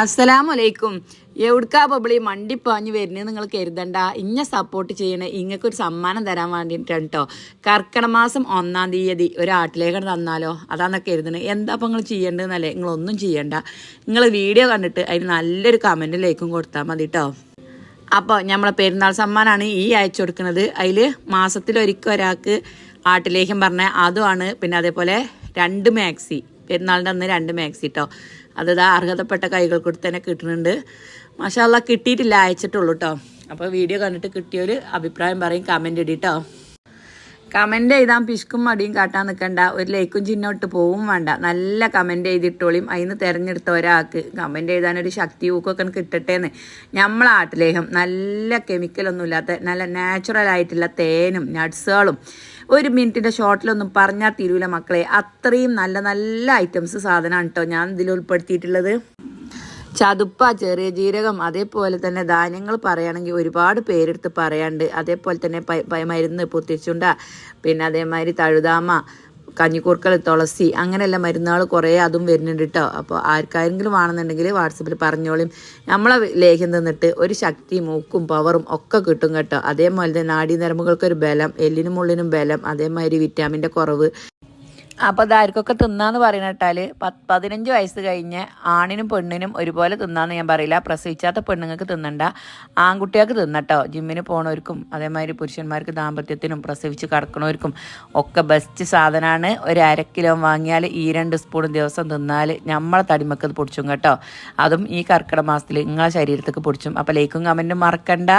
അസ്സലാമലൈക്കും. എവിടുക്കാ പബ്ലി മണ്ടിപ്പാഞ്ഞ് വരുന്നത് നിങ്ങൾ കരുതണ്ട. ഇന്നെ സപ്പോർട്ട് ചെയ്യണേ ഇങ്ങൾക്കൊരു സമ്മാനം തരാൻ വേണ്ടിയിട്ടാണ് കേട്ടോ. കർക്കിടക മാസം 1-ാം തീയതി ഒരാട്ടിലേക്ക് തന്നാലോ അതാന്നൊക്കെ കരുതണേ. എന്താ അപ്പം നിങ്ങൾ ചെയ്യേണ്ടതെന്നല്ലേ? നിങ്ങളൊന്നും ചെയ്യണ്ട. നിങ്ങൾ വീഡിയോ കണ്ടിട്ട് അതിന് നല്ലൊരു കമൻറ്റിലേക്കും കൊടുത്താൽ മതി കേട്ടോ. അപ്പോൾ നമ്മളെ പെരുന്നാൾ സമ്മാനമാണ് ഈ അയച്ചു കൊടുക്കുന്നത്. അതിൽ മാസത്തിലൊരിക്കൽ ഒരാൾക്ക് ആട്ടിലേക്കും പറഞ്ഞ അതുമാണ്. പിന്നെ അതേപോലെ 2 മാക്സി, പെരുന്നാളിൻ്റെ അന്ന് 2 മാക്സി കേട്ടോ. അതാ അർഹതപ്പെട്ട കൈകൾ കൊടുത്ത് തന്നെ കിട്ടുന്നുണ്ട്. മാഷാ അല്ലാഹ് കിട്ടിയിട്ടില്ല, അയച്ചിട്ടുള്ളൂ കേട്ടോ. അപ്പോൾ വീഡിയോ കണ്ടിട്ട് കിട്ടിയൊരു അഭിപ്രായം പറയും, കമൻറ്റ് ഇടിട്ടോ. കമൻറ്റ് എഴുതാൻ പിശുക്കും മടിയും കാട്ടാൻ നിൽക്കണ്ട. ഒരു ലൈക്കും ചിഹ്നം ഇട്ട് പോവും വേണ്ട. നല്ല കമൻറ്റ് എഴുതിയിട്ടോളിയും. അതിന് തിരഞ്ഞെടുത്ത ഒരാൾക്ക് കമൻറ്റ് എഴുതാനൊരു ശക്തി ഊക്കൊക്കെ കിട്ടട്ടേന്ന്. നമ്മളെ ആട്ടിലേഹം നല്ല കെമിക്കലൊന്നും ഇല്ലാത്ത നല്ല നാച്ചുറൽ ആയിട്ടുള്ള തേനും നട്ട്സുകളും 1 മിനിറ്റിൻ്റെ ഷോർട്ടിലൊന്നും പറഞ്ഞാൽ തീരൂല മക്കളെ. അത്രയും നല്ല നല്ല ഐറ്റംസ് സാധനമാണ് കേട്ടോ ഞാൻ ഇതിൽ ഉൾപ്പെടുത്തിയിട്ടുള്ളത്. ചതുപ്പ, ചെറിയ ജീരകം, അതേപോലെ തന്നെ ധാന്യങ്ങൾ പറയുകയാണെങ്കിൽ ഒരുപാട് പേരെടുത്ത് പറയാണ്ട്. അതേപോലെ തന്നെ മരുന്ന് പൊത്തിച്ചുണ്ട, പിന്നെ അതേമാതിരി തഴുതാമ, കഞ്ഞിക്കൂർക്കൽ, തുളസി, അങ്ങനെയുള്ള മരുന്നുകൾ കുറേ അതും വരുന്നുണ്ട് കേട്ടോ. അപ്പോൾ ആർക്കാരെങ്കിലും വേണമെന്നുണ്ടെങ്കിൽ വാട്സപ്പിൽ പറഞ്ഞോളും. നമ്മളെ ലേഹ്യം തിന്നിട്ട് ഒരു ശക്തിയും മൂക്കും പവറും ഒക്കെ കിട്ടും കേട്ടോ. അതേപോലെ തന്നെ നാഡീനരമ്പുകൾക്കൊരു ബലം, എല്ലിനും ഉള്ളിനും ബലം, അതേമാതിരി വിറ്റാമിൻ്റെ കുറവ്. അപ്പോൾ അതാർക്കൊക്കെ തിന്നാന്ന് പറയുന്ന കേട്ടാൽ 15 വയസ്സ് കഴിഞ്ഞ് ആണിനും പെണ്ണിനും ഒരുപോലെ തിന്നാന്ന് ഞാൻ പറയില്ല. പ്രസവിച്ചാത്ത പെണ്ണുങ്ങൾക്ക് തിന്നണ്ട, ആൺകുട്ടികൾക്ക് തിന്നട്ടോ. ജിമ്മിന് പോണവർക്കും അതേമാതിരി പുരുഷന്മാർക്ക് ദാമ്പത്യത്തിനും പ്രസവിച്ച് കടക്കണവർക്കും ഒക്കെ ബെസ്റ്റ് സാധനമാണ്. ഒരു 1/2 കിലോ വാങ്ങിയാൽ ഈ 2 സ്പൂൺ ദിവസം തിന്നാൽ നമ്മളെ തടിമക്ക് പൊടിച്ചും കേട്ടോ. അതും ഈ കർക്കിടക മാസത്തിൽ നിങ്ങളെ ശരീരത്തേക്ക് പൊടിച്ചും. അപ്പോൾ ലൈക്കും കമൻറ്റും മറക്കണ്ട.